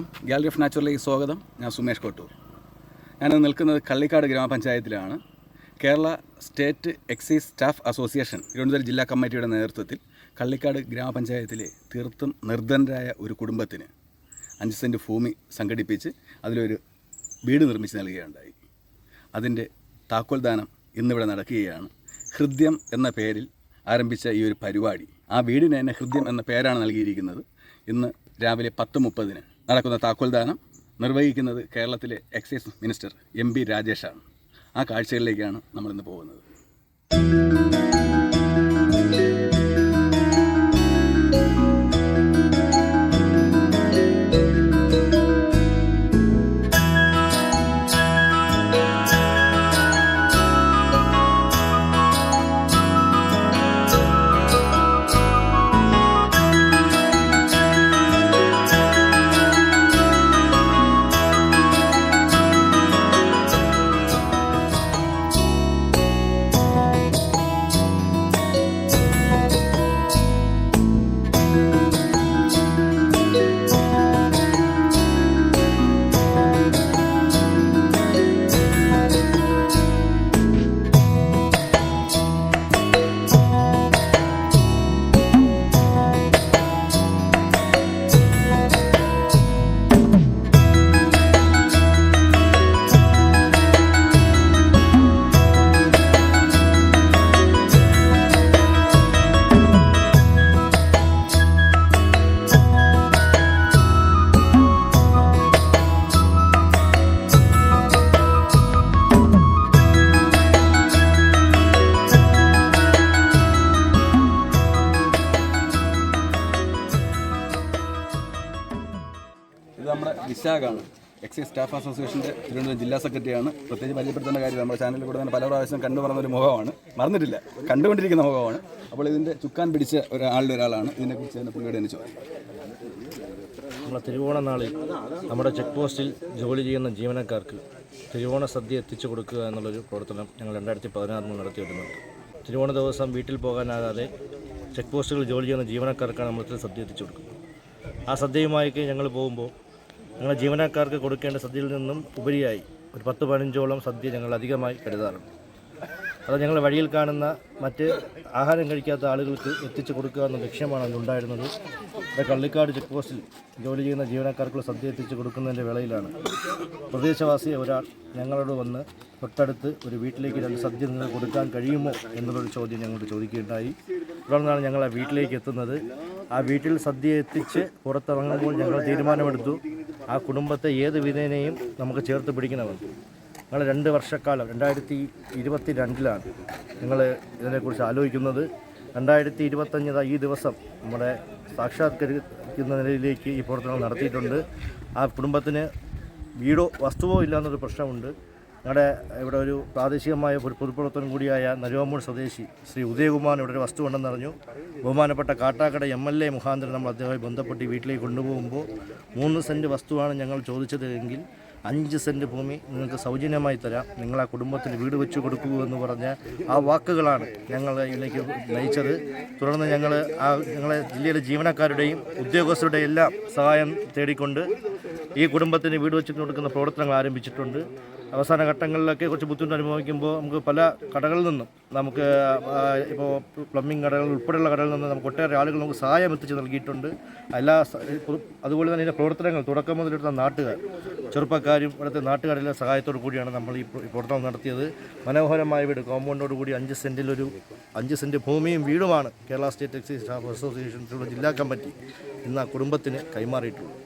നമസ്കാരം, gallery of നാച്ചുറലിലേക്ക് സ്വാഗതം. ഞാൻ സുമേഷ് കോട്ടൂർ. ഞാനിന്ന് നിൽക്കുന്നത് കള്ളിക്കാട് ഗ്രാമപഞ്ചായത്തിലാണ്. Kerala state excise staff association Thiruvananthapuram ജില്ലാ കമ്മിറ്റിയുടെ നേതൃത്വത്തിൽ കള്ളിക്കാട് ഗ്രാമപഞ്ചായത്തിലെ തീർത്തും നിർധനരായ ഒരു കുടുംബത്തിന് 5 സെൻറ്റ് ഭൂമി സംഘടിപ്പിച്ച് അതിലൊരു വീട് നിർമ്മിച്ച് നൽകുകയുണ്ടായി. അതിൻ്റെ താക്കോൽദാനം ഇന്നിവിടെ നടക്കുകയാണ്. ഹൃദ്യം എന്ന പേരിൽ ആരംഭിച്ച ഈ ഒരു പരിപാടി, ആ വീടിന് തന്നെ ഹൃദ്യം എന്ന പേരാണ് നൽകിയിരിക്കുന്നത്. ഇന്ന് രാവിലെ 10:30 നടക്കുന്ന താക്കോൽദാനം നിർവഹിക്കുന്നത് കേരളത്തിലെ എക്സൈസ് മിനിസ്റ്റർ MP രാജേഷാണ്. ആ കാഴ്ചകളിലേക്കാണ് നമ്മളിന്ന് പോകുന്നത്. ഇത് നമ്മുടെ വിശാഖാണ്, എക്സൈസ് സ്റ്റാഫ് അസോസിയേഷൻ്റെ തിരുവനന്തപുരം ജില്ലാ സെക്രട്ടറിയാണ്. പ്രത്യേകിച്ച് പരിചയപ്പെടുത്തേണ്ട കാര്യം, നമ്മുടെ ചാനലിൽ കൂടെ തന്നെ പല പ്രാവശ്യം കണ്ടു പറഞ്ഞൊരു മുഖമാണ്, മറന്നിട്ടില്ല, കണ്ടുകൊണ്ടിരിക്കുന്ന മുഖമാണ്. അപ്പോൾ ഇതിൻ്റെ ചുക്കാൻ പിടിച്ച ഒരാളാണ്. ഇതിനെക്കുറിച്ച് തന്നെ പുള്ളിയുടെ തന്നെ ചോദിക്കും. നമ്മളെ തിരുവോണനാളിൽ നമ്മുടെ ചെക്ക് പോസ്റ്റിൽ ജോലി ചെയ്യുന്ന ജീവനക്കാർക്ക് തിരുവോണ സദ്യ എത്തിച്ചു കൊടുക്കുക എന്നുള്ളൊരു പ്രവർത്തനം ഞങ്ങൾ 2016 നടത്തി വരുന്നുണ്ട്. തിരുവോണ ദിവസം വീട്ടിൽ പോകാനാകാതെ ചെക്ക് പോസ്റ്റുകളിൽ ജോലി ചെയ്യുന്ന ജീവനക്കാർക്കാണ് നമ്മൾ സദ്യ എത്തിച്ചു കൊടുക്കുന്നത്. ആ സദ്യയുമായി ഞങ്ങൾ പോകുമ്പോൾ ഞങ്ങൾ ജീവനക്കാർക്ക് കൊടുക്കേണ്ട സദ്യയിൽ നിന്നും ഉപരിയായി ഒരു 10-15ഓളം സദ്യ ഞങ്ങൾ അധികമായി കരുതാറുണ്ട്. അത് ഞങ്ങൾ വഴിയിൽ കാണുന്ന മറ്റ് ആഹാരം കഴിക്കാത്ത ആളുകൾക്ക് എത്തിച്ചു കൊടുക്കുക എന്ന ലക്ഷ്യമാണ് അതിലുണ്ടായിരുന്നത്. ഇവിടെ കള്ളിക്കാട് ചെക്ക് പോസ്റ്റിൽ ജോലി ചെയ്യുന്ന ജീവനക്കാർക്കുള്ള സദ്യ എത്തിച്ചു കൊടുക്കുന്നതിൻ്റെ വേളയിലാണ് പ്രദേശവാസിയെ ഒരാൾ ഞങ്ങളോട് വന്ന് തൊട്ടടുത്ത് ഒരു വീട്ടിലേക്ക് 2 സദ്യ നിങ്ങൾക്ക് കൊടുക്കാൻ കഴിയുമോ എന്നുള്ളൊരു ചോദ്യം ഞങ്ങളോട് ചോദിക്കുകയുണ്ടായി. തുടർന്നാണ് ഞങ്ങൾ ആ വീട്ടിലേക്ക് എത്തുന്നത്. ആ വീട്ടിൽ സദ്യ എത്തിച്ച് പുറത്തിറങ്ങുമ്പോൾ ഞങ്ങൾ തീരുമാനമെടുത്തു, ആ കുടുംബത്തെ ഏത് വിധേനയും നമുക്ക് ചേർത്ത് പിടിക്കണമെന്ന്. ഞങ്ങൾ 2 വർഷക്കാലം 2022 ഞങ്ങൾ ഇതിനെക്കുറിച്ച് ആലോചിക്കുന്നത്. 2025 ഈ ദിവസം നമ്മുടെ സാക്ഷാത്കരിക്കുന്ന നിലയിലേക്ക് ഈ പ്രവർത്തനങ്ങൾ നടത്തിയിട്ടുണ്ട്. ആ കുടുംബത്തിന് വീടോ വസ്തുവോ ഇല്ലാന്നൊരു പ്രശ്നമുണ്ട്. ഞങ്ങളുടെ ഇവിടെ ഒരു പ്രാദേശികമായ പൊതുപ്രവർത്തനം കൂടിയായ നരുവാമൂട് സ്വദേശി ശ്രീ ഉദയകുമാറിന് ഇവിടെ ഒരു വസ്തു ഉണ്ടെന്നറിഞ്ഞു. ബഹുമാനപ്പെട്ട കാട്ടാക്കട MLA മുഖാന്തരം നമ്മൾ അദ്ദേഹമായി ബന്ധപ്പെട്ട് വീട്ടിലേക്ക് കൊണ്ടുപോകുമ്പോൾ 3 സെൻറ്റ് വസ്തുവാണ് ഞങ്ങൾ ചോദിച്ചത് എങ്കിൽ 5 സെൻറ്റ് ഭൂമി നിങ്ങൾക്ക് സൗജന്യമായി തരാം, നിങ്ങൾ ആ കുടുംബത്തിന് വീട് വെച്ച് കൊടുക്കൂ എന്ന് പറഞ്ഞ ആ വാക്കുകളാണ് ഞങ്ങൾ ഇതിലേക്ക് നയിച്ചത്. തുടർന്ന് ഞങ്ങളെ ജില്ലയിലെ ജീവനക്കാരുടെയും ഉദ്യോഗസ്ഥരുടെയും എല്ലാം സഹായം തേടിക്കൊണ്ട് ഈ കുടുംബത്തിന് വീട് വെച്ച് കൊടുക്കുന്ന പ്രവർത്തനങ്ങൾ ആരംഭിച്ചിട്ടുണ്ട്. അവസാന ഘട്ടങ്ങളിലൊക്കെ കുറച്ച് ബുദ്ധിമുട്ട് അനുഭവിക്കുമ്പോൾ നമുക്ക് പല കടകളിൽ നിന്നും നമുക്ക് ഇപ്പോൾ പ്ലംബിംഗ് കടകൾ ഉൾപ്പെടെയുള്ള കടകളിൽ നിന്ന് നമുക്ക് ഒട്ടേറെ ആളുകൾ നമുക്ക് സഹായം എത്തിച്ച് നൽകിയിട്ടുണ്ട്. അതുപോലെ തന്നെ ഇതിൻ്റെ പ്രവർത്തനങ്ങൾ തുടക്കം മുതലെടുത്ത നാട്ടുകാർ, ചെറുപ്പക്കാരും ഇവിടുത്തെ നാട്ടുകാരെല്ലാം സഹായത്തോടു കൂടിയാണ് നമ്മൾ ഈ പ്രവർത്തനം നടത്തിയത്. മനോഹരമായ വീട്, കോമ്പൗണ്ടോട് കൂടി 5 സെൻറ്റ് ഭൂമിയും വീടുമാണ് Kerala state excise staff association ജില്ലാ കമ്മിറ്റി ഇന്ന് ആ കുടുംബത്തിന് കൈമാറിയിട്ടുള്ളത്.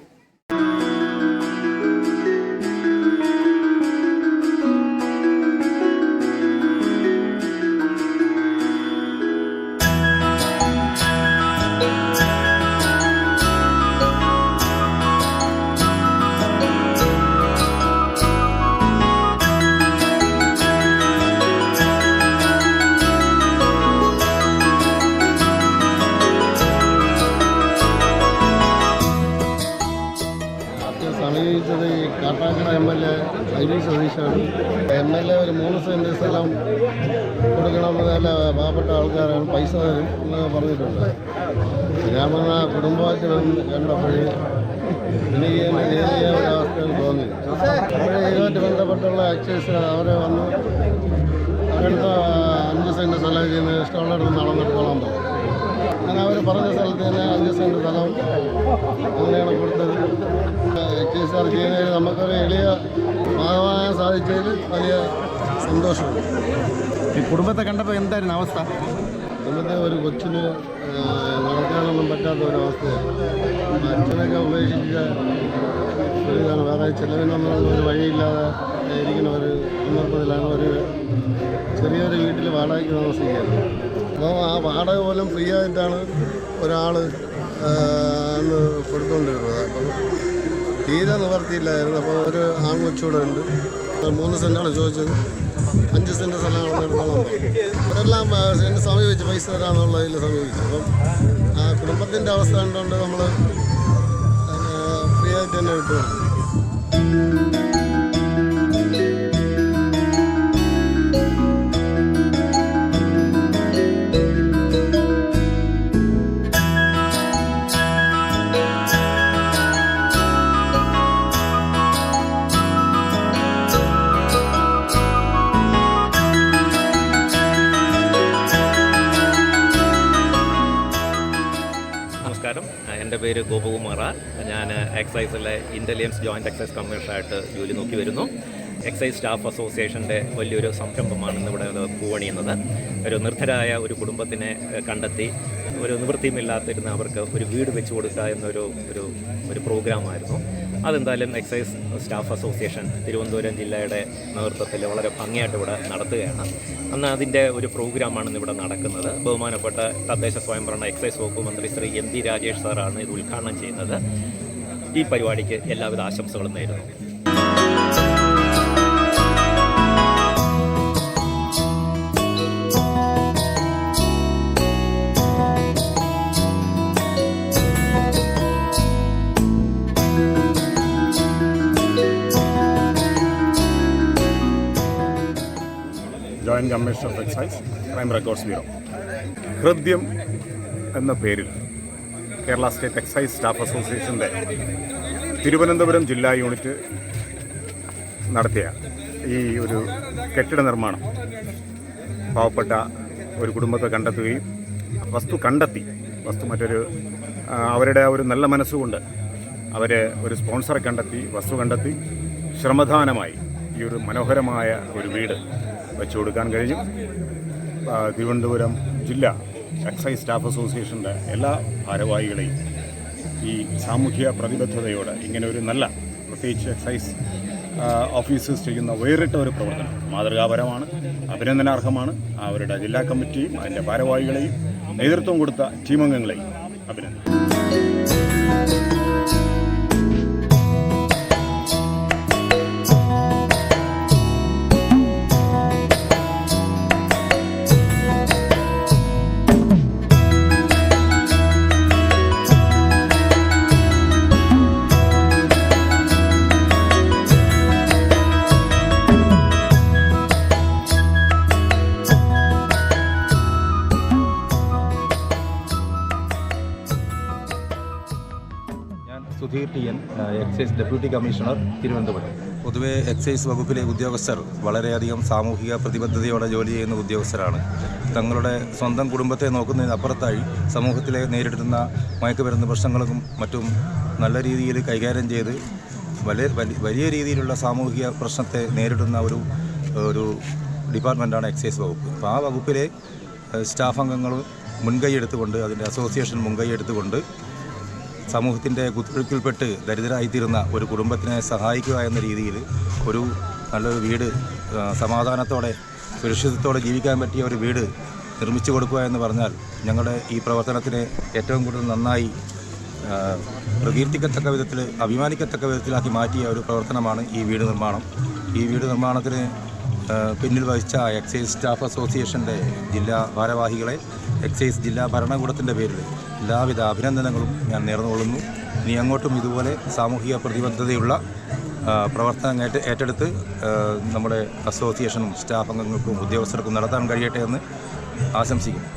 Kattakada MLA IV സതീശാണ്. MLA ഒരു 3 സെൻറ്റ് സ്ഥലം കൊടുക്കണമെന്ന് നല്ല പാവപ്പെട്ട ആൾക്കാരാണ്, പൈസ തരും എന്നൊക്കെ പറഞ്ഞിട്ടുണ്ട്. ഞാൻ പറഞ്ഞ കുടുംബമായിട്ട് കണ്ടപ്പോൾ എനിക്ക് തന്നെ ചെയ്യാൻ ഒരു അവസ്ഥയാണ് തോന്നിയത്. അവിടെ ഇതുമായിട്ട് ബന്ധപ്പെട്ടുള്ള എക്സൈസ് അവരെ വന്ന് അവരെടുത്ത 5 സെൻറ്റ് സ്ഥലം ചെയ്യുന്ന ഇഷ്ടമുള്ളിടത്ത് നടന്നെടുത്തോളാൻ പറഞ്ഞു. അങ്ങനെ അവർ പറഞ്ഞ സ്ഥലത്ത് തന്നെ 5 സെൻറ്റ് സ്ഥലം അങ്ങനെയാണ് കൊടുത്തത്. എക്സൈസുകാർ ചെയ്യുന്നതിൽ നമുക്കൊരു എളിയ ഭാഗമാകാൻ സാധിച്ചതിൽ വലിയ സന്തോഷമുണ്ട്. ഈ കുടുംബത്തെ കണ്ടപ്പോൾ എന്തായിരുന്നു അവസ്ഥ? കുടുംബത്തെ ഒരു കൊച്ചിന് നടക്കാനൊന്നും പറ്റാത്ത ഒരവസ്ഥയാണ്. അച്ഛനൊക്കെ ഉപേക്ഷിച്ച ഒരു ഇതാണ്. വേറെ ചിലവിനൊന്നും ഒരു വഴിയില്ലാതെ ഇരിക്കുന്ന ഒരു സന്ദർഭത്തിലാണ് ഒരു ചെറിയൊരു വീട്ടിൽ വാടകയ്ക്ക് താമസിക്കുന്നത്. അപ്പോൾ ആ വാടക പോലും ഫ്രീ ആയിട്ടാണ് ഒരാൾ അന്ന് കൊടുത്തുകൊണ്ടിരുന്നത്. അപ്പം തീരെ നിവർത്തിയില്ലായിരുന്നു. അപ്പോൾ ഒരു ആൺകൊച്ചൂടെ ഉണ്ട്. 3 സെൻറ്റാണ് ചോദിച്ചത്. 5 സെൻറ്റ് സ്ഥലങ്ങളൊന്നും എടുത്തോളം അവരെല്ലാം എന്നെ സമീപിച്ചു, പൈസ തരാമെന്നുള്ളതിൽ സമീപിച്ചു. അപ്പം ആ കുടുംബത്തിൻ്റെ അവസ്ഥ കണ്ടുകൊണ്ട് നമ്മൾ ഫ്രീ ആയിട്ട് തന്നെ വിട്ടു. നമസ്കാരം, എൻ്റെ പേര് ഗോപകുമാർ. ഞാൻ എക്സൈസിലെ ഇൻ്റലിജൻസ് ജോയിൻറ്റ് എക്സൈസ് കമ്മീഷണറായിട്ട് ജോലി നോക്കി വരുന്നു. എക്സൈസ് സ്റ്റാഫ് അസോസിയേഷൻ്റെ വലിയൊരു സംരംഭമാണ് ഇന്നിവിടെ പൂവണിയുന്നത്. ഒരു നിർദ്ധരായ ഒരു കുടുംബത്തിനെ കണ്ടെത്തി ഒരു നിവൃത്തിയുമില്ലാത്തിരുന്ന അവർക്ക് ഒരു വീട് വെച്ച് കൊടുക്കുക എന്നൊരു പ്രോഗ്രാമായിരുന്നു. അതെന്തായാലും എക്സൈസ് സ്റ്റാഫ് അസോസിയേഷൻ തിരുവനന്തപുരം ജില്ലയുടെ നേതൃത്വത്തിൽ വളരെ ഭംഗിയായിട്ട് ഇവിടെ നടത്തുകയാണ്. അന്ന് അതിൻ്റെ ഒരു പ്രോഗ്രാമാണ് ഇന്നിവിടെ നടക്കുന്നത്. ബഹുമാനപ്പെട്ട തദ്ദേശ സ്വയംഭരണ എക്സൈസ് വകുപ്പ് മന്ത്രി ശ്രീ MP രാജേഷ് സാറാണ് ഇത് ഉദ്ഘാടനം ചെയ്യുന്നത്. ഈ പരിപാടിക്ക് എല്ലാവിധ ആശംസകളും നേരുന്നു. Joint commissioner of excise, crime records bureau. ഹൃദ്യം എന്ന പേരിൽ കേരള സ്റ്റേറ്റ് എക്സൈസ് സ്റ്റാഫ് അസോസിയേഷൻ്റെ തിരുവനന്തപുരം ജില്ലാ യൂണിറ്റ് നടത്തിയ ഈ ഒരു കെട്ടിട നിർമ്മാണം പാവപ്പെട്ട ഒരു കുടുംബത്തെ കണ്ടെത്തുകയും വസ്തു മറ്റൊരു അവരുടെ ഒരു നല്ല മനസ്സുകൊണ്ട് അവരെ ഒരു സ്പോൺസറെ കണ്ടെത്തി വസ്തു കണ്ടെത്തി ശ്രമദാനമായി ഈ ഒരു മനോഹരമായ ഒരു വീട് വെച്ചു കൊടുക്കാൻ കഴിഞ്ഞു. തിരുവനന്തപുരം ജില്ലാ എക്സൈസ് സ്റ്റാഫ് അസോസിയേഷൻ്റെ എല്ലാ ഭാരവാഹികളെയും ഈ സാമൂഹ്യ പ്രതിബദ്ധതയോടെ ഇങ്ങനെ ഒരു നല്ല, പ്രത്യേകിച്ച് എക്സൈസ് ഓഫീസേഴ്സ് ചെയ്യുന്ന വേറിട്ട ഒരു പ്രവർത്തനം മാതൃകാപരമാണ്, അഭിനന്ദനാർഹമാണ്. അവരുടെ ജില്ലാ കമ്മിറ്റിയും അതിൻ്റെ ഭാരവാഹികളെയും നേതൃത്വം കൊടുത്ത ടീമംഗങ്ങളെയും അഭിനന്ദിക്കുന്നു. Sudheer TN, excise deputy commissioner, Thiruvananthapuram. പൊതുവെ എക്സൈസ് വകുപ്പിലെ ഉദ്യോഗസ്ഥർ വളരെയധികം സാമൂഹിക പ്രതിബദ്ധതയോടെ ജോലി ചെയ്യുന്ന ഉദ്യോഗസ്ഥരാണ്. തങ്ങളുടെ സ്വന്തം കുടുംബത്തെ നോക്കുന്നതിനപ്പുറത്തായി സമൂഹത്തിലെ നേരിടുന്ന മയക്കുമരുന്ന് പ്രശ്നങ്ങളും മറ്റും നല്ല രീതിയിൽ കൈകാര്യം ചെയ്ത് വലിയ രീതിയിലുള്ള സാമൂഹിക പ്രശ്നത്തെ നേരിടുന്ന ഒരു ഡിപ്പാർട്ട്മെൻറ്റാണ് എക്സൈസ് വകുപ്പ്. അപ്പോൾ ആ വകുപ്പിലെ സ്റ്റാഫ് അംഗങ്ങൾ മുൻകൈയെടുത്തുകൊണ്ട്, അതിൻ്റെ അസോസിയേഷൻ മുൻകൈയെടുത്തുകൊണ്ട് സമൂഹത്തിൻ്റെ കുത്തൊഴുക്കിൽപ്പെട്ട് ദരിദ്രരായിത്തീരുന്ന ഒരു കുടുംബത്തിനെ സഹായിക്കുക എന്ന രീതിയിൽ ഒരു നല്ലൊരു വീട്, സമാധാനത്തോടെ സുരക്ഷിതത്തോടെ ജീവിക്കാൻ പറ്റിയ ഒരു വീട് നിർമ്മിച്ചു കൊടുക്കുക എന്ന് പറഞ്ഞാൽ ഞങ്ങളുടെ ഈ പ്രവർത്തനത്തിനെ ഏറ്റവും കൂടുതൽ നന്നായി പ്രകീർത്തിക്കത്തക്ക വിധത്തിൽ, അഭിമാനിക്കത്തക്ക വിധത്തിലാക്കി മാറ്റിയ ഒരു പ്രവർത്തനമാണ് ഈ വീട് നിർമ്മാണം. ഈ വീട് നിർമ്മാണത്തിന് പിന്നിൽ വഹിച്ച എക്സൈസ് സ്റ്റാഫ് അസോസിയേഷൻ്റെ ജില്ലാ ഭാരവാഹികളെ എക്സൈസ് ജില്ലാ ഭരണകൂടത്തിൻ്റെ പേരിൽ എല്ലാവിധ അഭിനന്ദനങ്ങളും ഞാൻ നേർന്നുകൊള്ളുന്നു. ഇനി അങ്ങോട്ടും ഇതുപോലെ സാമൂഹിക പ്രതിബദ്ധതയുള്ള പ്രവർത്തനം ഏറ്റെടുത്ത് നമ്മുടെ അസോസിയേഷനും സ്റ്റാഫ് അംഗങ്ങൾക്കും ഉദ്യോഗസ്ഥർക്കും നടത്താൻ കഴിയട്ടെ എന്ന് ആശംസിക്കുന്നു.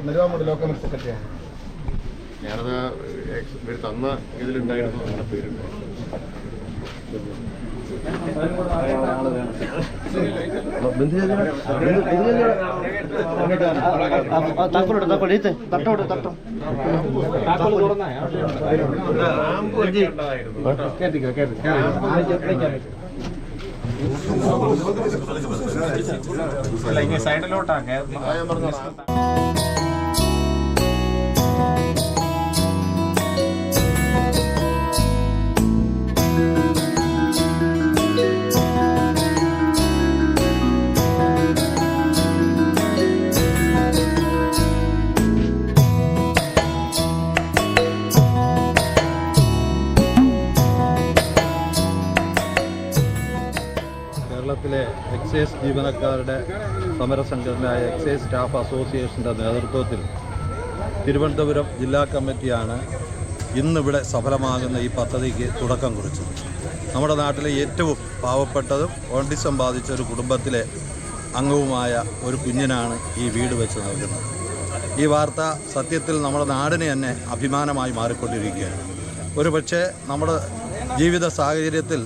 നെടുവാമൂട് ലോക്കൽ സെക്രട്ടറിയാണ്. ഞാനത് ഇവർ തന്ന ഇതിലുണ്ടായിരുന്നു എൻ്റെ പേരുണ്ട്. സൈഡിലോട്ടാണ്. കേരളത്തിലെ എക്സൈസ് ജീവനക്കാരുടെ സമരസംഘടനയായ എക്സൈസ് സ്റ്റാഫ് അസോസിയേഷൻ്റെ നേതൃത്വത്തിൽ തിരുവനന്തപുരം ജില്ലാ കമ്മിറ്റിയാണ് ഇന്നിവിടെ സഫലമാകുന്ന ഈ പദ്ധതിക്ക് തുടക്കം കുറിച്ചത്. നമ്മുടെ നാട്ടിലെ ഏറ്റവും പാവപ്പെട്ടതും ഓട്ടിസം ബാധിച്ച ഒരു കുടുംബത്തിലെ അംഗവുമായ ഒരു കുഞ്ഞിനാണ് ഈ വീട് വെച്ച് നൽകുന്നത്. ഈ വാർത്ത സത്യത്തിൽ നമ്മുടെ നാടിന് തന്നെ അഭിമാനമായി മാറിക്കൊണ്ടിരിക്കുകയാണ്. ഒരുപക്ഷെ നമ്മുടെ ജീവിത സാഹചര്യത്തിൽ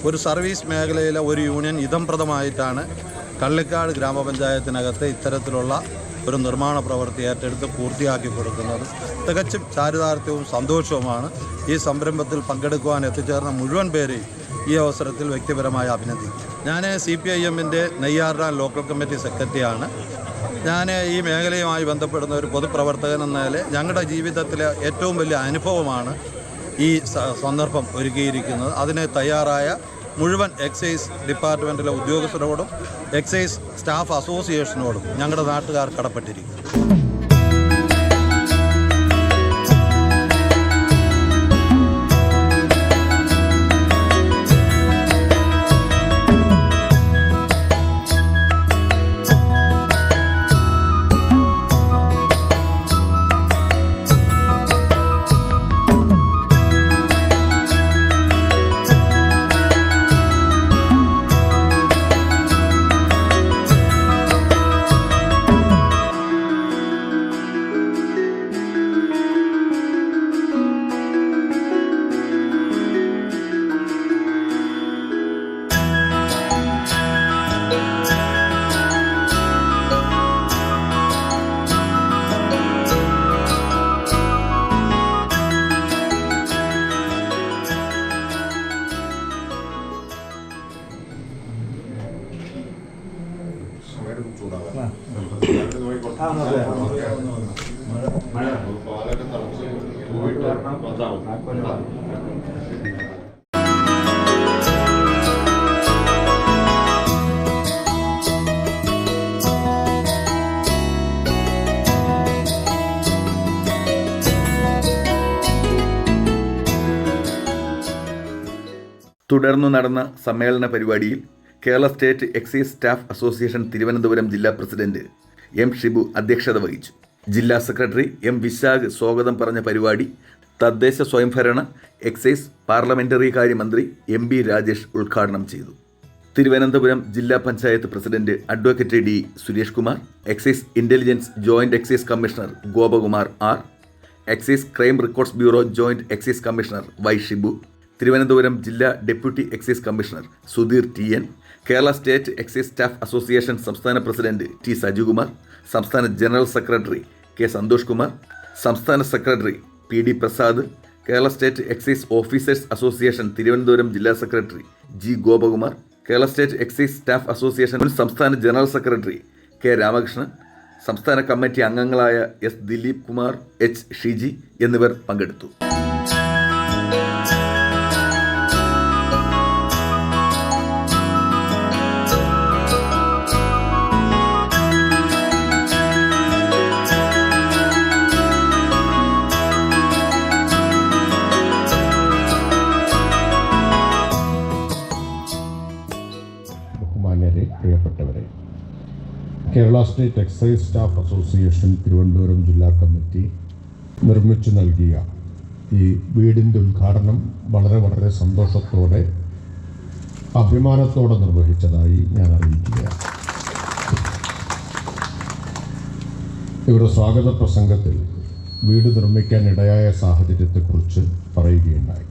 ഒരു സർവീസ് മേഖലയിലെ ഒരു യൂണിയൻ ഇതംപ്രദമായിട്ടാണ് കള്ളിക്കാട് ഗ്രാമപഞ്ചായത്തിനകത്ത് ഇത്തരത്തിലുള്ള ഒരു നിർമ്മാണ പ്രവൃത്തി ഏറ്റെടുത്ത് പൂർത്തിയാക്കി കൊടുക്കുന്നത്. തികച്ചും ചാരിതാർത്ഥ്യവും സന്തോഷവുമാണ്. ഈ സംരംഭത്തിൽ പങ്കെടുക്കുവാൻ എത്തിച്ചേർന്ന മുഴുവൻ പേരെയും ഈ അവസരത്തിൽ വ്യക്തിപരമായി അഭിനന്ദിക്കും. ഞാൻ CPIMൻ്റെ നെയ്യാറാം ലോക്കൽ കമ്മിറ്റി സെക്രട്ടറിയാണ്. ഞാൻ ഈ മേഖലയുമായി ബന്ധപ്പെടുന്ന ഒരു പൊതുപ്രവർത്തകൻ എന്ന നിലയിൽ ഞങ്ങളുടെ ജീവിതത്തിലെ ഏറ്റവും വലിയ അനുഭവമാണ് ഈ സന്ദർഭം ഒരുക്കിയിരിക്കുന്നത്. അതിന് തയ്യാറായ മുഴുവൻ എക്സൈസ് ഡിപ്പാർട്ട്മെൻറ്റിലെ ഉദ്യോഗസ്ഥരോടും എക്സൈസ് സ്റ്റാഫ് അസോസിയേഷനോടും ഞങ്ങളുടെ നാട്ടുകാർ കടപ്പെട്ടിരിക്കുന്നു. തുടർന്നു നടന്ന സമ്മേളന പരിപാടിയിൽ Kerala state excise staff association Thiruvananthapuram ജില്ലാ പ്രസിഡന്റ് M. ഷിബു അധ്യക്ഷത വഹിച്ചു. ജില്ലാ സെക്രട്ടറി M. വിശാഖ് സ്വാഗതം പറഞ്ഞ പരിപാടി തദ്ദേശ സ്വയംഭരണ, എക്സൈസ്, പാർലമെന്ററി കാര്യമന്ത്രി MP രാജേഷ് ഉദ്ഘാടനം ചെയ്തു. തിരുവനന്തപുരം ജില്ലാ panchayat president advocate D. Suresh Kumar, excise intelligence joint excise commissioner Gopakumar R, excise crime records bureau joint excise commissioner Y. Shibu, Thiruvananthapuram ജില്ലാ deputy excise commissioner Sudheer TN, Kerala state excise staff association സംസ്ഥാന പ്രസിഡന്റ് T. സജികുമാർ, സംസ്ഥാന general secretary K. Santhosh Kumar, സംസ്ഥാന secretary PD. Prasad, Kerala state excise officers association Thiruvananthapuram ജില്ലാ secretary G. Gopakumar, Kerala state excise staff association മുൻ സംസ്ഥാന general secretary K. Ramakrishnan, സംസ്ഥാന committee അംഗങ്ങളായ S. ദിലീപ് കുമാർ, H. ഷിജി എന്നിവർ പങ്കെടുത്തു. പ്രിയപ്പെട്ടവരെ, Kerala state excise staff association Thiruvananthapuram ജില്ലാ കമ്മിറ്റി നിർമ്മിച്ചു നൽകിയ ഈ വീടിൻ്റെ ഉദ്ഘാടനം വളരെ സന്തോഷത്തോടെ അഭിമാനത്തോടെ നിർവഹിച്ചതായി ഞാൻ അറിയിക്കുകയാണ്. ഇവരുടെ സ്വാഗത പ്രസംഗത്തിൽ വീട് നിർമ്മിക്കാൻ ഇടയായ സാഹചര്യത്തെക്കുറിച്ച് പറയുകയുണ്ടായി.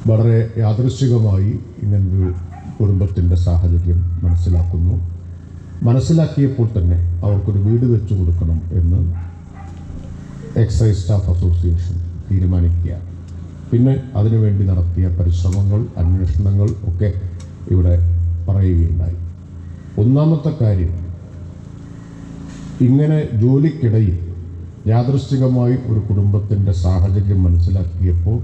വളരെ യാദൃശ്ചികമായി ഇങ്ങനൊരു കുടുംബത്തിൻ്റെ സാഹചര്യം മനസ്സിലാക്കിയപ്പോൾ തന്നെ അവർക്കൊരു വീട് വെച്ചു കൊടുക്കണം എന്ന് എക്സൈസ് സ്റ്റാഫ് അസോസിയേഷൻ തീരുമാനിക്കുകയാണ്. പിന്നെ അതിനുവേണ്ടി നടത്തിയ പരിശ്രമങ്ങൾ, അന്വേഷണങ്ങൾ ഒക്കെ ഇവിടെ പറയുകയുണ്ടായി. ഒന്നാമത്തെ കാര്യം, ഇങ്ങനെ ജോലിക്കിടയിൽ യാദൃശ്ചികമായി ഒരു കുടുംബത്തിൻ്റെ സാഹചര്യം മനസ്സിലാക്കിയപ്പോൾ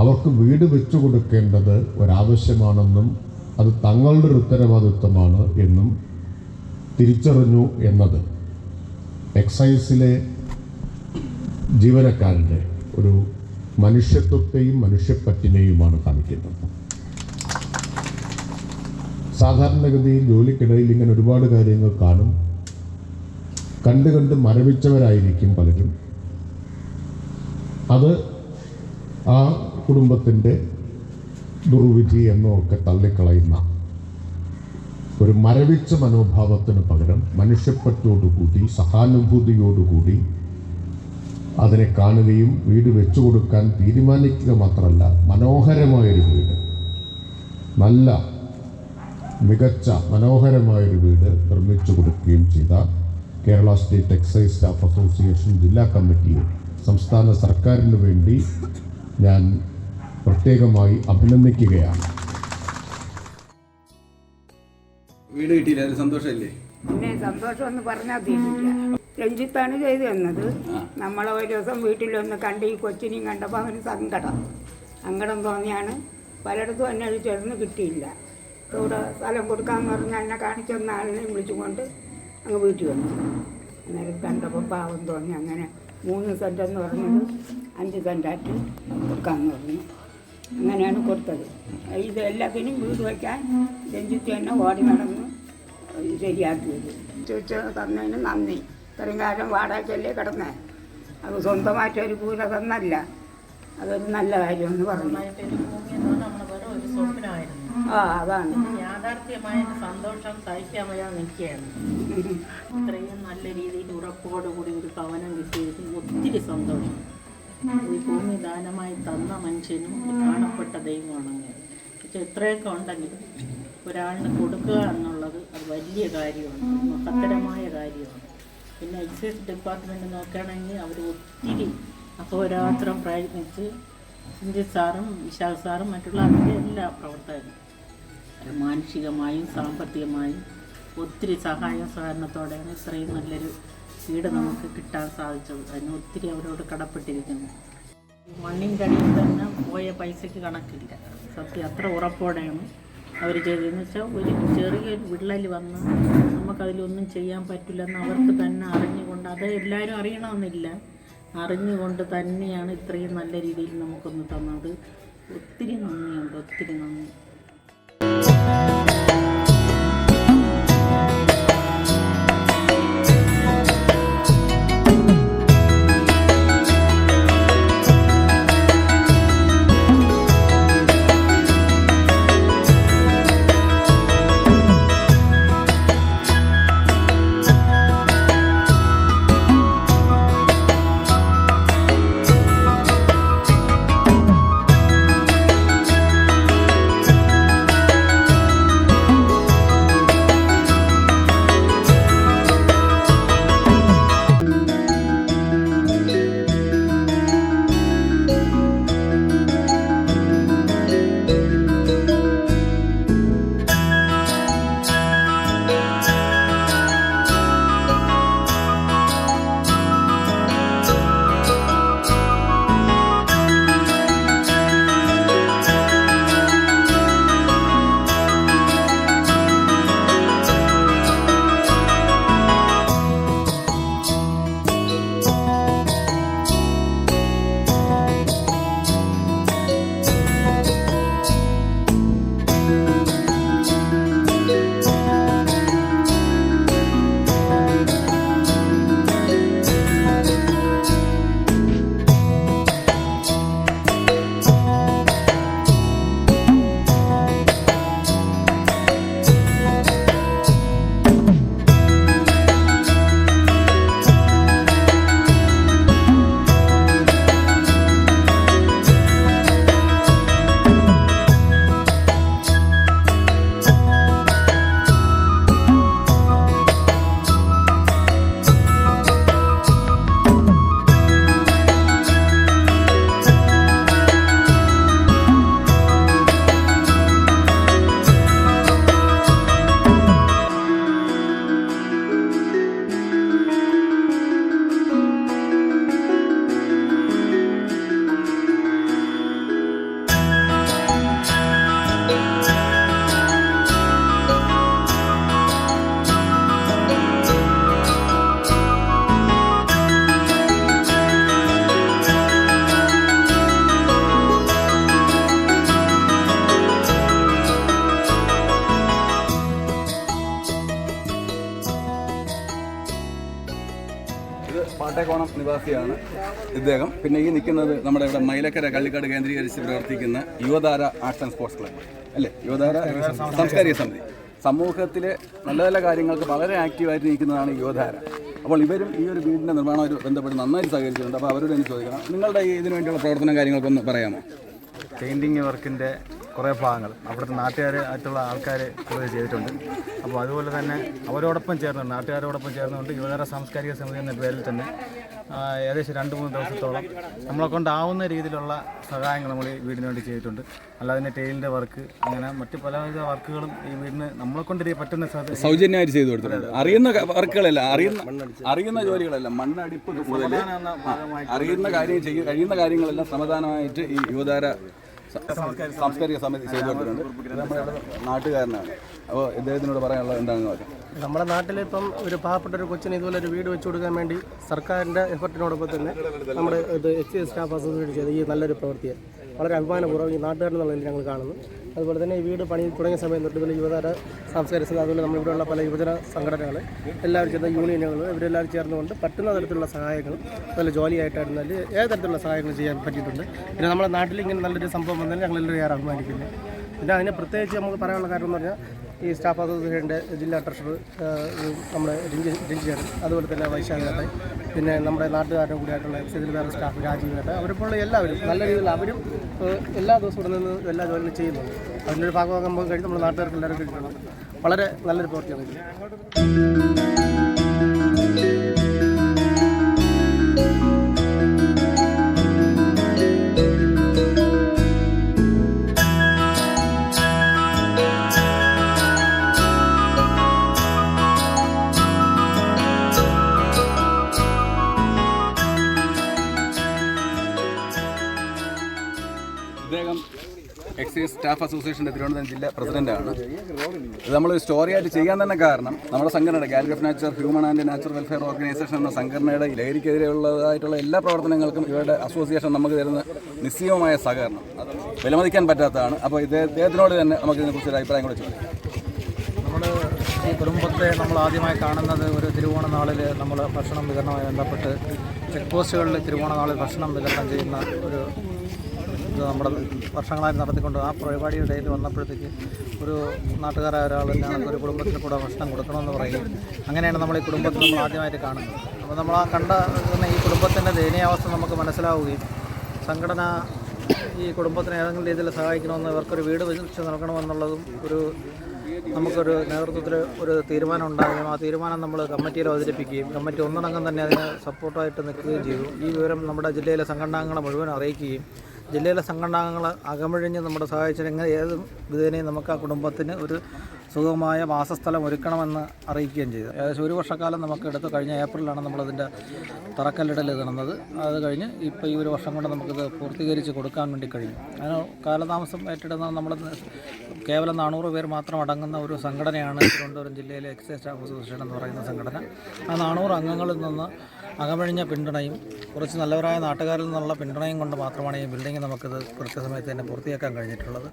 അവർക്ക് വീട് വെച്ചു കൊടുക്കേണ്ടത് ഒരാവശ്യമാണെന്നും അത് തങ്ങളുടെ ഒരു ഉത്തരവാദിത്വമാണ് എന്നും തിരിച്ചറിഞ്ഞു എന്നത് എക്സൈസിലെ ജീവനക്കാരൻ്റെ ഒരു മനുഷ്യത്വത്തെയും മനുഷ്യപ്പറ്റിനെയുമാണ് കാണിക്കുന്നത്. സാധാരണഗതിയിൽ ജോലിക്കിടയിൽ ഇങ്ങനെ ഒരുപാട് കാര്യങ്ങൾ കാണും. കണ്ട് മരവിച്ചവരായിരിക്കും പലരും. അത് ആ കുടുംബത്തിൻ്റെ ദുർവിധി എന്നൊക്കെ തള്ളിക്കളയുന്ന ഒരു മരവിച്ച മനോഭാവത്തിന് പകരം മനുഷ്യപ്പറ്റോടുകൂടി, സഹാനുഭൂതിയോടുകൂടി അതിനെ കാണുകയും വീട് വെച്ചു കൊടുക്കാൻ തീരുമാനിക്കുക മാത്രമല്ല, മനോഹരമായൊരു വീട്, നല്ല മികച്ച മനോഹരമായൊരു വീട് നിർമ്മിച്ചു കൊടുക്കുകയും ചെയ്ത Kerala state excise staff association ജില്ലാ കമ്മിറ്റിയെ സംസ്ഥാന സർക്കാരിന് വേണ്ടി ഞാൻ പ്രത്യേകമായി അഭിനന്ദിക്കുകയാണ്. വീട് കിട്ടിയില്ല, അത് സന്തോഷമല്ലേ? പിന്നെ സന്തോഷമെന്ന് പറഞ്ഞാൽ തീരില്ല. രഞ്ജിത്താണ് ചെയ്തു തന്നത്. നമ്മളെ ഒരു ദിവസം വീട്ടിലൊന്ന് കണ്ട് ഈ കൊച്ചിനെയും കണ്ടപ്പോൾ അവന് സങ്കടം തോന്നിയാണ് പലയിടത്തും അന്വേഷിച്ചൊന്നും കിട്ടിയില്ല. ഇവിടെ സ്ഥലം കൊടുക്കാമെന്ന് പറഞ്ഞാൽ എന്നെ കാണിച്ചൊന്ന ആളിനെയും വിളിച്ചുകൊണ്ട് അങ്ങ് വീട്ടിൽ വന്നു. അന്നേരം കണ്ടപ്പോൾ പാവം തോന്നി. അങ്ങനെ 3 സെൻറ്റ് എന്ന് പറഞ്ഞത് 5 സെൻറ്റായിട്ട് കൊടുക്കാമെന്ന് പറഞ്ഞു. അങ്ങനെയാണ് കൊടുത്തത്. ഇത് എല്ലാത്തിനും വീട് വയ്ക്കാൻ രഞ്ജിത്ത് തന്നെ ഓടി നടന്ന് ശരിയാക്കിയത്. ചോദിച്ച് തന്നതിന് നന്ദി. ഇത്രയും കാലം വാടകയ്ക്കല്ലേ കിടന്നേ, അത് സ്വന്തമായിട്ടൊരു കൂര തന്നല്ല, അതൊരു നല്ല കാര്യമെന്ന് പറഞ്ഞു. അതാണ് യാഥാർത്ഥ്യമായ സന്തോഷം സഹിക്കാൻ വയ്യാതെ നിൽക്കുകയാണ്. ഇത്രയും നല്ല രീതിയിൽ ഉറപ്പോടുകൂടി ഒരു ഭവനം കിട്ടിയത് ഒത്തിരി സന്തോഷം. ഈ ഭൂമി ദാനമായി തന്ന മനുഷ്യനും കാണപ്പെട്ട ദൈവമാണെങ്കിൽ പക്ഷെ ഇത്രയൊക്കെ ഉണ്ടെങ്കിലും ഒരാളിന് കൊടുക്കുക എന്നുള്ളത് അത് വലിയ കാര്യമാണ്, മഹത്തരമായ കാര്യമാണ്. പിന്നെ എക്സൈസ് ഡിപ്പാർട്ട്മെൻറ്റ് നോക്കുകയാണെങ്കിൽ അവർ ഒത്തിരി അഹോരാത്രം പ്രയത്നിച്ച് രഞ്ജിത്ത് സാറും വിശാൽ സാറും മറ്റുള്ള അതിൻ്റെ എല്ലാ പ്രവർത്തകരും മാനസികമായും സാമ്പത്തികമായും ഒത്തിരി സഹകരണത്തോടെയാണ് ഇത്രയും നല്ലൊരു വീട് നമുക്ക് കിട്ടാൻ സാധിച്ചത്. അതിന് ഒത്തിരി അവരോട് കടപ്പെട്ടിരിക്കുന്നു. മണ്ണിൻ്റെ അടിയിൽ തന്നെ പോയ പൈസയ്ക്ക് കണക്കില്ല. സത്യം അത്ര ഉറപ്പോടെയാണ് അവർ ചെയ്തതെന്ന് വെച്ചാൽ ഒരു ചെറിയൊരു വിള്ളൽ വന്ന് നമുക്കതിലൊന്നും ചെയ്യാൻ പറ്റില്ലെന്ന് അവർക്ക് തന്നെ അറിഞ്ഞുകൊണ്ട്, അത് എല്ലാവരും അറിയണമെന്നില്ല, അറിഞ്ഞുകൊണ്ട് തന്നെയാണ് ഇത്രയും നല്ല രീതിയിൽ നമുക്കൊന്ന് തന്നത്. ഒത്തിരി നന്ദിയുണ്ട്, ഒത്തിരി നന്ദി. നിവാസിയാണ് ഇദ്ദേഹം. പിന്നെ ഈ നിൽക്കുന്നത് നമ്മുടെ ഇവിടെ മൈലക്കര കള്ളിക്കാട് കേന്ദ്രീകരിച്ച് പ്രവർത്തിക്കുന്ന യുവതാര ആർട്സ് ആൻഡ് സ്പോർട്സ് ക്ലബ്ബ് അല്ലേ, യുവതാര സാംസ്കാരിക സമിതി. സമൂഹത്തിലെ നല്ല നല്ല കാര്യങ്ങൾക്ക് വളരെ ആക്റ്റീവായിട്ട് നിൽക്കുന്നതാണ് യുവധാര. അപ്പോൾ ഇവരും ഈ ഒരു വീടിൻ്റെ നിർമ്മാണവുമായി ബന്ധപ്പെട്ട് നന്നായിട്ട് സഹകരിച്ചിട്ടുണ്ട്. അപ്പോൾ അവരോട് എനിക്ക് ചോദിക്കണം, നിങ്ങളുടെ ഈ ഇതിനു വേണ്ടിയുള്ള പ്രവർത്തനം കാര്യങ്ങൾക്കൊന്ന് പറയാമോ? പെയിൻറ്റിങ് വർക്കിൻ്റെ കുറേ ഭാഗങ്ങൾ അവിടുത്തെ നാട്ടുകാരായിട്ടുള്ള ആൾക്കാർ കൂടുതൽ ചെയ്തിട്ടുണ്ട്. അപ്പോൾ അതുപോലെ തന്നെ അവരോടൊപ്പം ചേർന്നുകൊണ്ട് നാട്ടുകാരോടൊപ്പം ചേർന്നുകൊണ്ട് യുവതര സാംസ്കാരിക സമിതി എന്ന പേരിൽ തന്നെ ഏകദേശം 2-3 ദിവസത്തോളം നമ്മളെ കൊണ്ടാവുന്ന രീതിയിലുള്ള സഹായങ്ങൾ നമ്മൾ ഈ വീടിന് വേണ്ടി ചെയ്തിട്ടുണ്ട്. അല്ലാതെ ടൈലിൻ്റെ വർക്ക് അങ്ങനെ മറ്റ് പലവിധ വർക്കുകളും ഈ വീടിന് നമ്മളെ കൊണ്ട് പറ്റുന്ന സൗജന്യമായിട്ട് ചെയ്തു കൊടുത്തിട്ടുണ്ട്. അറിയുന്ന വർക്കുകളല്ല, അറിയുന്ന ജോലികളല്ല, മണ്ണടിപ്പ് കഴിയുന്ന കാര്യങ്ങളെല്ലാം സമാധാനമായിട്ട് ഈ യുവതാര സാംസ്കാരിക സമിതി ചെയ്തു കൊടുത്തിട്ടുണ്ട്. നമ്മുടെ നാട്ടുകാരനാണ്. അപ്പോൾ ഇദ്ദേഹത്തിനോട് പറയാനുള്ളത് എന്താണെന്ന് നോക്കാം. നമ്മുടെ നാട്ടിലിപ്പം ഒരു പാവപ്പെട്ട ഒരു കൊച്ചിന് ഇതുപോലെ ഒരു വീട് വെച്ച് കൊടുക്കാൻ വേണ്ടി സർക്കാരിൻ്റെ എഫർട്ടിനോടൊപ്പം തന്നെ നമ്മുടെ ഇത് എക്സൈസ് സ്റ്റാഫ് അസോസിയേഷൻ ചെയ്ത ഈ നല്ലൊരു പ്രവൃത്തിയെ വളരെ അഭിമാനപൂർവ്വം ഈ നാട്ടുകാരെന്നുള്ളതിൽ ഞങ്ങൾ കാണുന്നു. അതുപോലെ തന്നെ ഈ വീട് പണി തുടങ്ങിയ സമയം തൊട്ട് ഇതിൽ യുവതാര സാംസ്കാരിക സമിതി, അതുപോലെ നമ്മളിവിടെയുള്ള പല യുവജന സംഘടനകൾ എല്ലാവരും ചേർന്ന യൂണിയനുകൾ ഇവരെല്ലാവരും ചേർന്നുകൊണ്ട് പറ്റുന്ന തരത്തിലുള്ള സഹായങ്ങളും അതുപോലെ ജോലിയായിട്ടായിരുന്നാൽ ഏത് തരത്തിലുള്ള സഹായങ്ങൾ ചെയ്യാൻ പറ്റിയിട്ടുണ്ട്. പിന്നെ നമ്മുടെ നാട്ടിൽ ഇങ്ങനെ നല്ലൊരു സംഭവം വന്നാൽ ഞങ്ങളെല്ലാവരും ഏറെ അഭിമാനിക്കുന്നു. പിന്നെ അതിനെ പ്രത്യേകിച്ച് നമുക്ക് പറയാനുള്ള കാര്യം എന്ന് പറഞ്ഞാൽ ഈ സ്റ്റാഫ് അസോസിയേഷൻ്റെ ജില്ലാ ട്രഷറർ നമ്മുടെ രഞ്ജിച്ചേട്ടൻ, അതുപോലെ തന്നെ വൈശാഖേട്ടൻ, പിന്നെ നമ്മുടെ നാട്ടുകാരുടെ കൂടിയായിട്ടുള്ള എക്സൈസിൽ വേറെ സ്റ്റാഫ് രാജീവേട്ടൻ, അവരിപ്പോൾ എല്ലാവരും നല്ല രീതിയിൽ അവരും എല്ലാ ദിവസവും ഇവിടെ നിന്ന് എല്ലാ ജോലികളും ചെയ്യുന്നുണ്ട്. അതിൻ്റെ ഒരു ഭാഗമാകുമ്പോൾ കഴിഞ്ഞ് നമ്മുടെ നാട്ടുകാർക്ക് എല്ലാവരും കിട്ടണം. വളരെ നല്ലൊരു പ്രവൃത്തിയാണ് ഇത്. ഇദ്ദേഹം എക്സൈസ് സ്റ്റാഫ് അസോസിയേഷൻ്റെ തിരുവനന്തപുരം ജില്ലാ പ്രസിഡൻ്റാണ്. ഇത് നമ്മളൊരു സ്റ്റോറിയായിട്ട് ചെയ്യാൻ തന്നെ കാരണം നമ്മുടെ സംഘടനയുടെ gallery of nature human and natural welfare organisation എന്ന സംഘടനയുടെ ലഹരിക്കെതിരെയുള്ളതായിട്ടുള്ള എല്ലാ പ്രവർത്തനങ്ങൾക്കും ഇവരുടെ അസോസിയേഷൻ നമുക്ക് തരുന്ന നിസ്സീമമായ സഹകരണം അത് വിലമതിക്കാൻ പറ്റാത്തതാണ്. അപ്പോൾ ഇദ്ദേഹത്തിനോട് തന്നെ നമുക്ക് ഇതിനെക്കുറിച്ചൊരു അഭിപ്രായം കൂടെ ചോദിക്കാം. നമ്മുടെ ഈ കുടുംബത്തെ നമ്മൾ ആദ്യമായി കാണുന്നത് ഒരു തിരുവോണ നാളിൽ നമ്മൾ ഭക്ഷണം വിതരണവുമായി ബന്ധപ്പെട്ട് ചെക്ക് പോസ്റ്റുകളിൽ തിരുവോണ നാളിൽ ഭക്ഷണം വിതരണം ചെയ്യുന്ന ഒരു ഇത് നമ്മുടെ വർഷങ്ങളായി നടത്തിക്കൊണ്ട് ആ പരിപാടിയുടെ ഇടയിൽ വന്നപ്പോഴത്തേക്ക് ഒരു നാട്ടുകാരായ ഒരാൾ ഞങ്ങൾക്ക് ഒരു കുടുംബത്തിന് കൂടെ ഭക്ഷണം കൊടുക്കണമെന്ന് പറയും. അങ്ങനെയാണ് നമ്മൾ ഈ കുടുംബത്തിൽ നമ്മൾ ആദ്യമായിട്ട് കാണുന്നത്. അപ്പോൾ നമ്മൾ ആ കണ്ട തന്നെ ഈ കുടുംബത്തിൻ്റെ ദയനീയാവസ്ഥ നമുക്ക് മനസ്സിലാവുകയും സംഘടന ഈ കുടുംബത്തിനെ ഏതെങ്കിലും രീതിയിൽ സഹായിക്കണമെന്ന് ഇവർക്കൊരു വീട് വെച്ച് നൽകണമെന്നുള്ളതും നമുക്കൊരു നേതൃത്വത്തിൽ ഒരു തീരുമാനം ഉണ്ടാകുകയും ആ തീരുമാനം നമ്മൾ കമ്മിറ്റിയിൽ അവതരിപ്പിക്കുകയും കമ്മിറ്റി ഒന്നടങ്കം തന്നെ അതിന് സപ്പോർട്ടായിട്ട് നിൽക്കുകയും ചെയ്തു. ഈ വിവരം നമ്മുടെ ജില്ലയിലെ സംഘടനാംഗങ്ങളെ മുഴുവൻ അറിയിക്കുകയും ജില്ലയിലെ സംഘടനാംഗങ്ങൾ അകമഴിഞ്ഞ് നമ്മുടെ സഹായിച്ചെങ്കിൽ ഏത് വിധേനയും നമുക്ക് ആ കുടുംബത്തിന് ഒരു സുഗമമായ വാസസ്ഥലം ഒരുക്കണമെന്ന് അറിയിക്കുകയും ചെയ്തു. ഏകദേശം 1 വർഷക്കാലം നമുക്ക് എടുത്ത് കഴിഞ്ഞ ഏപ്രിലാണ് നമ്മളതിൻ്റെ തറക്കല്ലിടൽ നടന്നത്. അത് കഴിഞ്ഞ് ഇപ്പോൾ ഈ 1 വർഷം കൊണ്ട് നമുക്കിത് പൂർത്തീകരിച്ച് കൊടുക്കാൻ വേണ്ടി കഴിഞ്ഞു. അതിന് കാലതാമസം ഏറ്റെടുന്ന നമ്മൾ കേവലം 400 പേർ മാത്രം അടങ്ങുന്ന ഒരു സംഘടനയാണ് തിരുവനന്തപുരം ജില്ലയിലെ എക്സൈസ് സ്റ്റാഫ് അസോസിയേഷൻ എന്ന് പറയുന്ന സംഘടന. ആ 400 അംഗങ്ങളിൽ നിന്ന് അകമഴിഞ്ഞ പിന്തുണയും കുറച്ച് നല്ലവരായ നാട്ടുകാരിൽ നിന്നുള്ള പിന്തുണയും കൊണ്ട് മാത്രമാണ് ഈ ബിൽഡിംഗ് നമുക്കിത് കൃത്യസമയത്ത് തന്നെ പൂർത്തിയാക്കാൻ കഴിഞ്ഞിട്ടുള്ളത്.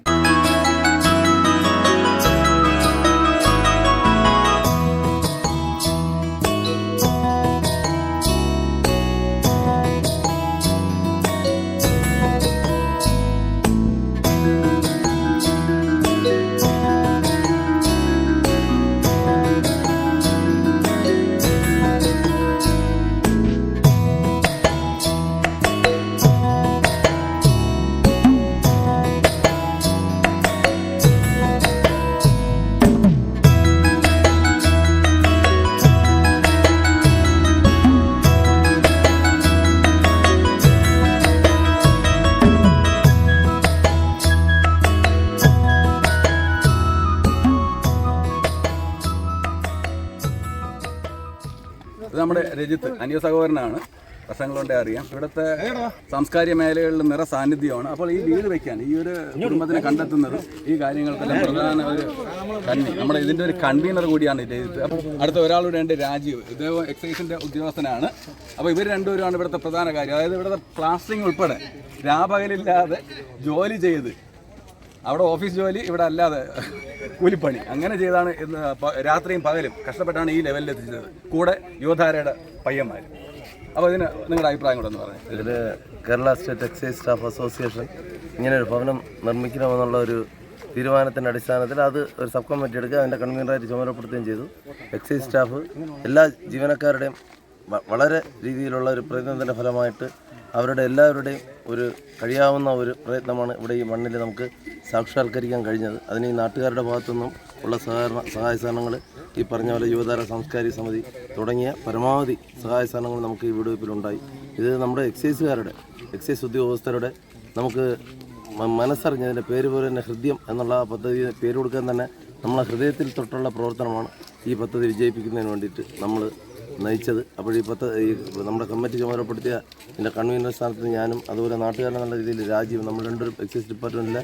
ഇത് നമ്മുടെ രജിത്ത് അനിയ സഹോദരനാണ്. വർഷങ്ങൾ കൊണ്ടേ അറിയാം. ഇവിടുത്തെ സാംസ്കാരിക മേഖലകളിൽ നിറ സാന്നിധ്യമാണ്. അപ്പോൾ ഈ വീട് വയ്ക്കാൻ ഈ ഒരു കുടുംബത്തിനെ കണ്ടെത്തുന്നത് ഈ കാര്യങ്ങൾക്കെല്ലാം പ്രധാന ഒരു നമ്മുടെ ഇതിൻ്റെ ഒരു കൺവീനർ കൂടിയാണ് രജിത്ത്. അപ്പോൾ അടുത്ത ഒരാളുടെ ഉണ്ട് രാജീവ്. ഇദ്ദേഹം എക്സൈസിൻ്റെ ഉദ്യോഗസ്ഥനാണ്. അപ്പോൾ ഇവർ രണ്ടുപേരുമാണ് ഇവിടുത്തെ പ്രധാന കാര്യം. അതായത് ഇവിടുത്തെ പ്ലാസ്റ്ററിങ് ഉൾപ്പെടെ രാപകലില്ലാതെ ജോലി ചെയ്ത് അവിടെ ഓഫീസ് ജോലി ഇവിടെ അല്ലാതെ കൂലിപ്പണി അങ്ങനെ ചെയ്താണ് രാത്രിയും പകലും കഷ്ടപ്പെട്ടാണ് ഈ ലെവലിൽ എത്തിച്ചത്. കൂടെ യുവധാരയുടെ പയ്യന്മാർ. അപ്പോൾ ഇതിന് നിങ്ങളുടെ അഭിപ്രായം കൂടെ ഒന്ന് പറയാം. ഇതിൽ Kerala state excise staff association ഇങ്ങനൊരു ഭവനം നിർമ്മിക്കണമെന്നുള്ള ഒരു തീരുമാനത്തിൻ്റെ അടിസ്ഥാനത്തിൽ അത് ഒരു സബ് കമ്മിറ്റി എടുക്കുക, അതിൻ്റെ കൺവീനറായിട്ട് ചുമതലപ്പെടുത്തുകയും ചെയ്തു. എക്സൈസ് സ്റ്റാഫ് എല്ലാ ജീവനക്കാരുടെയും വളരെ രീതിയിലുള്ള ഒരു പ്രയത്നത്തിൻ്റെ ഫലമായിട്ട് അവരുടെ എല്ലാവരുടെയും ഒരു കഴിയാവുന്ന ഒരു പ്രയത്നമാണ് ഇവിടെ ഈ മണ്ണിൽ നമുക്ക് സാക്ഷാത്കരിക്കാൻ കഴിഞ്ഞത്. അതിന് ഈ നാട്ടുകാരുടെ ഭാഗത്തുനിന്നും ഉള്ള സഹായ സഹകരണങ്ങൾ, ഈ പറഞ്ഞ പോലെ യുവതാര സാംസ്കാരിക സമിതി തുടങ്ങിയ പരമാവധി സഹായ സഹകരണങ്ങൾ നമുക്ക് ഈ വീടുവെപ്പിലുണ്ടായി. ഇത് നമ്മുടെ എക്സൈസ് ഉദ്യോഗസ്ഥരുടെ നമുക്ക് മനസ്സറിഞ്ഞതിൻ്റെ പേര് പോലെ തന്നെ ഹൃദയം എന്നുള്ള പദ്ധതി പേര് കൊടുക്കാൻ തന്നെ നമ്മളെ ഹൃദയത്തിൽ തൊട്ടുള്ള പ്രവർത്തനമാണ് ഈ പദ്ധതി വിജയിപ്പിക്കുന്നതിന് വേണ്ടിയിട്ട് നമ്മൾ നയിച്ചത്. അപ്പോൾ ഈ നമ്മുടെ കമ്മിറ്റി ചുമതലപ്പെടുത്തിയ എൻ്റെ കൺവീനർ സ്ഥാനത്ത് ഞാനും അതുപോലെ നാട്ടുകാരെന്നുള്ള രീതിയിൽ രാജീവ്, നമ്മൾ രണ്ടുപേരും എക്സൈസ് ഡിപ്പാർട്ട്മെൻറ്റിലെ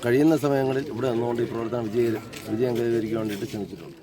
കഴിയുന്ന സമയങ്ങളിൽ ഇവിടെ നിന്നുകൊണ്ട് ഈ പ്രവർത്തനം വിജയം കൈവരിക്കാൻ വേണ്ടിയിട്ട് ശ്രമിച്ചിട്ടുണ്ട്.